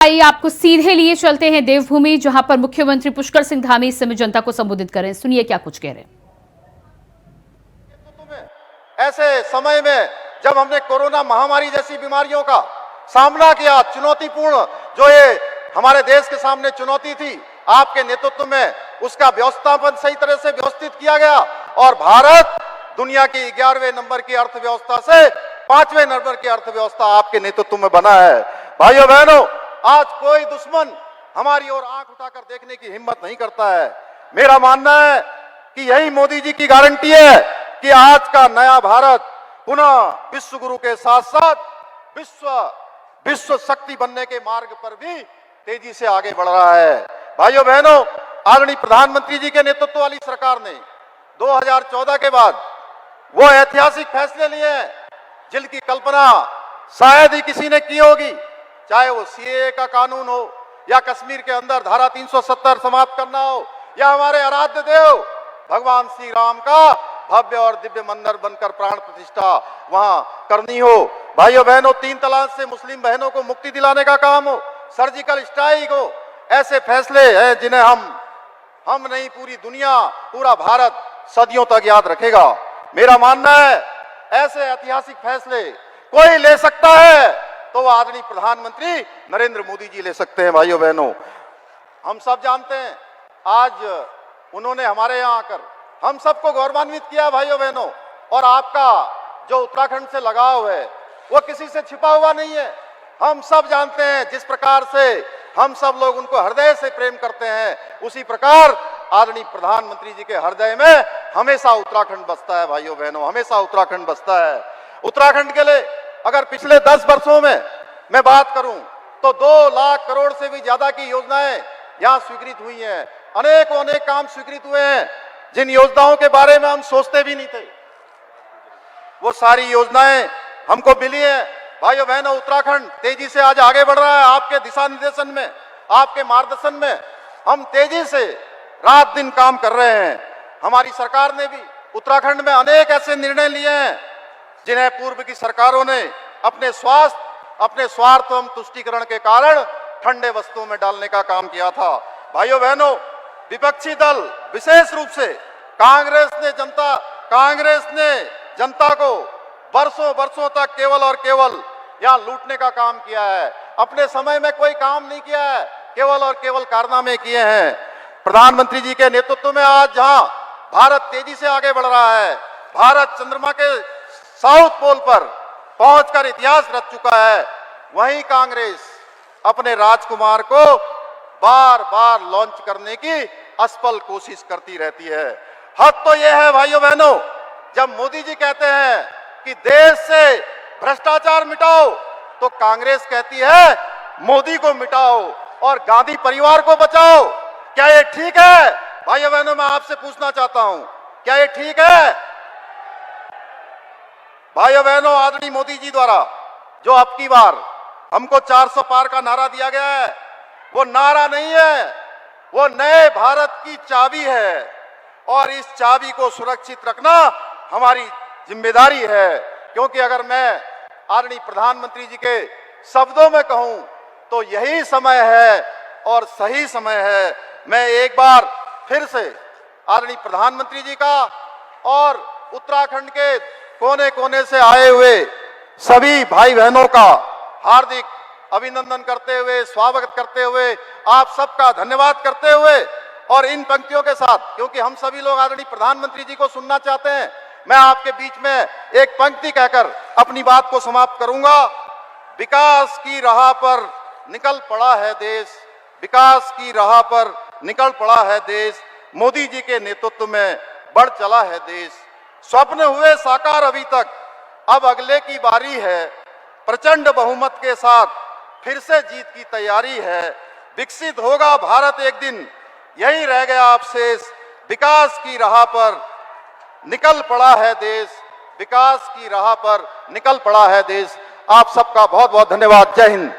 आइए आपको सीधे लिए चलते हैं देवभूमि, जहां पर मुख्यमंत्री पुष्कर सिंह धामी इस समय जनता को संबोधित करें। सुनिए क्या कुछ कह रहे हैं। ऐसे समय में जब हमने कोरोना महामारी जैसी बीमारियों का सामना किया, चुनौतीपूर्ण जो ये हमारे देश के सामने चुनौती थी, आपके नेतृत्व में उसका व्यवस्थापन सही तरह से व्यवस्थित किया गया और भारत दुनिया की 11वें नंबर की अर्थव्यवस्था से 5वें नंबर की अर्थव्यवस्था आपके नेतृत्व में बना है। भाइयों बहनों, आज कोई दुश्मन हमारी ओर आंख उठाकर देखने की हिम्मत नहीं करता है। मेरा मानना है कि यही मोदी जी की गारंटी है कि आज का नया भारत पुनः विश्व गुरु के साथ साथ विश्व शक्ति बनने के मार्ग पर भी तेजी से आगे बढ़ रहा है। भाइयों बहनों, आदरणीय प्रधानमंत्री जी के नेतृत्व वाली सरकार ने 2014 के बाद वो ऐतिहासिक फैसले लिए जिनकी कल्पना शायद ही किसी ने की होगी, चाहे वो सीएए का कानून हो या कश्मीर के अंदर धारा 370 समाप्त करना हो या हमारे आराध्य देव भगवान श्री राम का भव्य और दिव्य मंदिर बनकर प्राण प्रतिष्ठा वहां करनी हो। भाइयों बहनों, 3 तलाक से मुस्लिम बहनों को मुक्ति दिलाने का काम हो, सर्जिकल स्ट्राइक हो, ऐसे फैसले हैं जिन्हें हम नहीं पूरी दुनिया, पूरा भारत सदियों तक याद रखेगा। मेरा मानना है ऐसे ऐतिहासिक फैसले कोई ले सकता है तो वह आदरणीय प्रधानमंत्री नरेंद्र मोदी जी ले सकते हैं। भाइयों बहनों, हम सब जानते हैं आज उन्होंने हमारे यहाँ आकर हम सबको गौरवान्वित किया। भाइयों बहनों, और आपका जो उत्तराखंड से लगाव है वो किसी से छिपा हुआ नहीं है। हम सब जानते हैं जिस प्रकार से हम सब लोग उनको हृदय से प्रेम करते हैं, उसी प्रकार आदरणीय प्रधानमंत्री जी के हृदय में हमेशा उत्तराखंड बसता है। भाइयों बहनों, हमेशा उत्तराखंड बसता है। उत्तराखंड के लिए अगर पिछले 10 वर्षों में मैं बात करूं तो 2 लाख करोड़ से भी ज्यादा की योजनाएं यहां स्वीकृत हुई हैं। अनेक काम स्वीकृत हुए हैं जिन योजनाओं के बारे में हम सोचते भी नहीं थे, वो सारी योजनाएं हमको मिली है। भाइयों बहनों, उत्तराखंड तेजी से आज आगे बढ़ रहा है। आपके दिशा निर्देशन में, आपके मार्गदर्शन में हम तेजी से रात दिन काम कर रहे हैं। हमारी सरकार ने भी उत्तराखंड में अनेक ऐसे निर्णय लिए हैं जिन्हें पूर्व की सरकारों ने अपने स्वार्थ एवं तुष्टीकरण के कारण ठंडे वस्तुओं में डालने का काम किया था। भाइयों बहनों, विपक्षी दल विशेष रूप से कांग्रेस ने जनता को वर्षों तक केवल और केवल यहां लूटने का काम किया है। अपने समय में कोई काम नहीं किया है, केवल और केवल कारनामे किए हैं। प्रधानमंत्री जी के नेतृत्व में आज जहां भारत तेजी से आगे बढ़ रहा है, भारत चंद्रमा के साउथ पोल पर पहुंचकर इतिहास रच चुका है, वहीं कांग्रेस अपने राजकुमार को बार बार लॉन्च करने की असफल कोशिश करती रहती है। हद तो यह है भाइयों बहनों, जब मोदी जी कहते हैं कि देश से भ्रष्टाचार मिटाओ, तो कांग्रेस कहती है मोदी को मिटाओ और गांधी परिवार को बचाओ। क्या ये ठीक है? भाइयों बहनों, मैं आपसे पूछना चाहता हूं, क्या ये ठीक है? भाइयों बहनों, आदरणीय मोदी जी द्वारा जो अब की बार हमको 400 पार का नारा दिया गया है, वो नारा नहीं है, वो नए भारत की चाबी है और इस चाबी को सुरक्षित रखना हमारी जिम्मेदारी है। क्योंकि अगर मैं आदरणीय प्रधानमंत्री जी के शब्दों में कहूं तो यही समय है और सही समय है। मैं एक बार फिर से आदरणीय प्रधानमंत्री जी का और उत्तराखंड के कोने कोने से आए हुए सभी भाई बहनों का हार्दिक अभिनंदन करते हुए, स्वागत करते हुए, आप सबका धन्यवाद करते हुए और इन पंक्तियों के साथ, क्योंकि हम सभी लोग आदरणीय प्रधानमंत्री जी को सुनना चाहते हैं, मैं आपके बीच में एक पंक्ति कहकर अपनी बात को समाप्त करूंगा। विकास की राह पर निकल पड़ा है देश, विकास की राह पर निकल पड़ा है देश, मोदी जी के नेतृत्व में बढ़ चला है देश। स्वप्न हुए साकार अभी तक, अब अगले की बारी है, प्रचंड बहुमत के साथ फिर से जीत की तैयारी है। विकसित होगा भारत एक दिन, यही रह गया अब शेष, विकास की राह पर निकल पड़ा है देश, विकास की राह पर निकल पड़ा है देश। आप सबका बहुत बहुत धन्यवाद। जय हिंद।